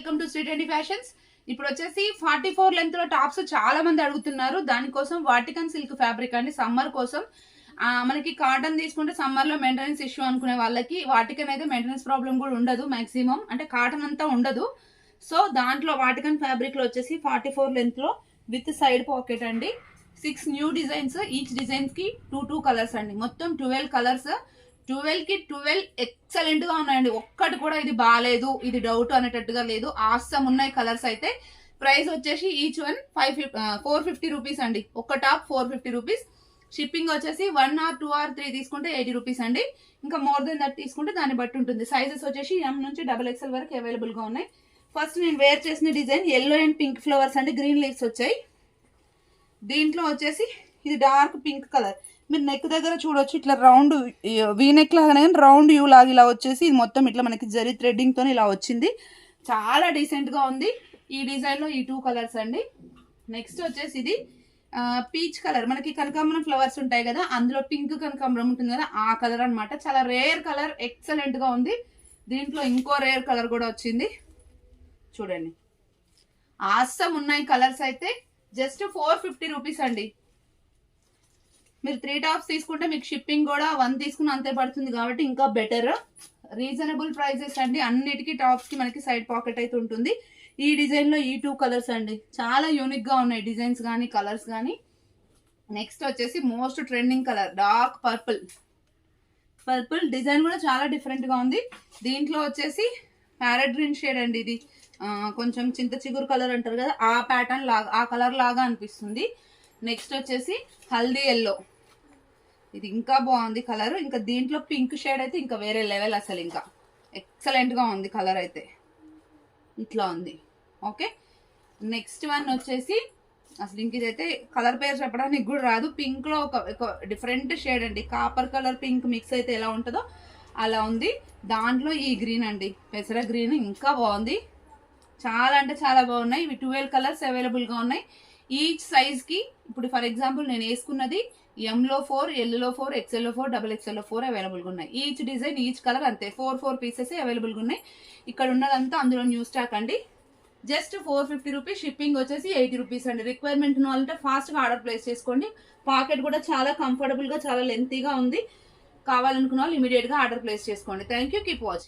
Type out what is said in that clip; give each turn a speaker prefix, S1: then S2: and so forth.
S1: Welcome to Shri trendy fashions. ఇప్పుడు వచ్చేసి 44 length లో టాప్స్ చాలా మంది అడుగుతున్నారు. దానికోసం వాటికన్ సిల్క్ ఫ్యాబ్రిక్ అండి. సమ్మర్ కోసం మనకి కాటన్ తీసుకుంటే సమ్మర్ లో మెయింటెనెన్స్ ఇష్యూ అనుకునే వాళ్ళకి వాటికన్ అయితే మెయింటెనెన్స్ ప్రాబ్లం కూడా ఉండదు. మాక్సిమం అంటే కాటన్ అంతా ఉండదు. సో దాంట్లో వాటికన్ ఫ్యాబ్రిక్ లో వచ్చేసి 44 లెంత్ లో విత్ సైడ్ పాకెట్ అండి. 6 న్యూ డిజైన్స్. ఈచ్ డిజైన్స్ కి 2 కలర్స్ అండి. మొత్తం 12 కలర్స్. 12 కి 12 ఎక్సలెంట్ గా ఉన్నాయండి. ఒక్కటి కూడా ఇది బాగాలేదు, ఇది డౌట్ అనేటట్టుగా లేదు. ఆసమ్ ఉన్నాయి కలర్స్ అయితే. ప్రైస్ వచ్చేసి ఈచ్ వన్ 450 రూపీస్ అండి. ఒక టాప్ 450 రూపీస్. షిప్పింగ్ వచ్చేసి 1 or 2 or 3 తీసుకుంటే 80 రూపీస్ అండి. ఇంకా మోర్ దెన్ దట్ తీసుకుంటే దాన్ని బట్టి ఉంటుంది. సైజెస్ వచ్చేసి M నుంచి XXL వరకు అవైలబుల్ గా ఉన్నాయి. ఫస్ట్ నేను వేర్ చేసిన design yellow and pink flowers అండి. గ్రీన్ లీవ్స్ వచ్చాయి. దీంట్లో వచ్చేసి ఇది డార్క్ పింక్ కలర్. మీరు నెక్ దగ్గర చూడొచ్చు, ఇట్లా రౌండ్ వీ నెక్ లాగానే రౌండ్ యూ లాగా ఇలా వచ్చేసి ఇది మొత్తం ఇట్లా మనకి జరీ థ్రెడ్డింగ్ తో ఇలా వచ్చింది. చాలా డీసెంట్ గా ఉంది. ఈ డిజైన్ లో ఈ 2 కలర్స్ అండి. నెక్స్ట్ వచ్చేసి ఇది పీచ్ కలర్. మనకి కనకాంబరం ఫ్లవర్స్ ఉంటాయి కదా, అందులో పింక్ కనకాంబరం ఉంటుంది కదా, ఆ కలర్ అనమాట. చాలా రేర్ కలర్, ఎక్సలెంట్ గా ఉంది. దీంట్లో ఇంకో రేర్ కలర్ కూడా వచ్చింది చూడండి. ఆసమ్ ఉన్నాయి కలర్స్ అయితే. జస్ట్ 450 రూపీస్ అండి. మీరు 3 టాప్స్ తీసుకుంటే మీకు షిప్పింగ్ కూడా 1 తీసుకుని అంతే పడుతుంది కాబట్టి ఇంకా బెటర్. రీజనబుల్ ప్రైజెస్ అండి. అన్నిటికీ టాప్స్ కి మనకి సైడ్ పాకెట్ అయితే ఉంటుంది. ఈ డిజైన్ లో ఈ 2 కలర్స్ అండి. చాలా యూనిక్ గా ఉన్నాయి డిజైన్స్ కానీ కలర్స్ కానీ. నెక్స్ట్ వచ్చేసి most trending colour dark purple. Purple design కూడా చాలా డిఫరెంట్ గా ఉంది. దీంట్లో వచ్చేసి ప్యారెట్ గ్రీన్ షేడ్ అండి. ఇది కొంచెం చింత చిగురు కలర్ అంటారు కదా, ఆ ప్యాటర్న్ లాగా, ఆ కలర్ లాగా అనిపిస్తుంది. నెక్స్ట్ వచ్చేసి హల్దీ ఎల్లో. ఇది ఇంకా బాగుంది కలర్. ఇంకా దీంట్లో పింక్ షేడ్ అయితే ఇంకా వేరే లెవెల్. అసలు ఇంకా ఎక్సలెంట్ గా ఉంది కలర్ అయితే. ఇట్లా ఉంది. ఓకే, నెక్స్ట్ వన్ వచ్చేసి అసలు ఇంక ఇదైతే కలర్ పేరు చెప్పడానికి కూడా రాదు. పింక్ లో ఒక డిఫరెంట్ షేడ్ అండి. కాపర్ కలర్ పింక్ మిక్స్ అయితే ఎలా ఉంటుందో అలా ఉంది. దాంట్లో ఈ గ్రీన్ అండి, పెసర గ్రీన్, ఇంకా బాగుంది. చాలా అంటే చాలా బాగున్నాయి. ఇవి 12 కలర్స్ అవైలబుల్ గా ఉన్నాయి. ఈచ్ సైజ్ కి ఇప్పుడు ఫర్ ఎగ్జాంపుల్ నేను వేసుకున్నది M లో 4, L లో 4, XL లో 4, XXL లో 4 అవైలబుల్ గా ఉన్నాయి. ఈచ్ డిజైన్ ఈచ్ కలర్ అంతే 4 పీసెస్ అవైలబుల్ గా ఉన్నాయి. ఇక్కడ ఉన్నదంతా అందులో న్యూ స్టాక్ అండి. Just 450 rupees. షిప్పింగ్ వచ్చేసి 80 రూపీస్ అండి. రిక్వైర్మెంట్ ఉన్న వాళ్ళంటే ఫాస్ట్ గా ఆర్డర్ ప్లేస్ చేసుకోండి. పాకెట్ కూడా చాలా కంఫర్టబుల్ గా, చాలా లెంతీగా ఉంది. కావాలనుకున్న వాళ్ళు ఇమీడియట్ గా ఆర్డర్ ప్లేస్ చేసుకోండి. Thank you. Keep watching.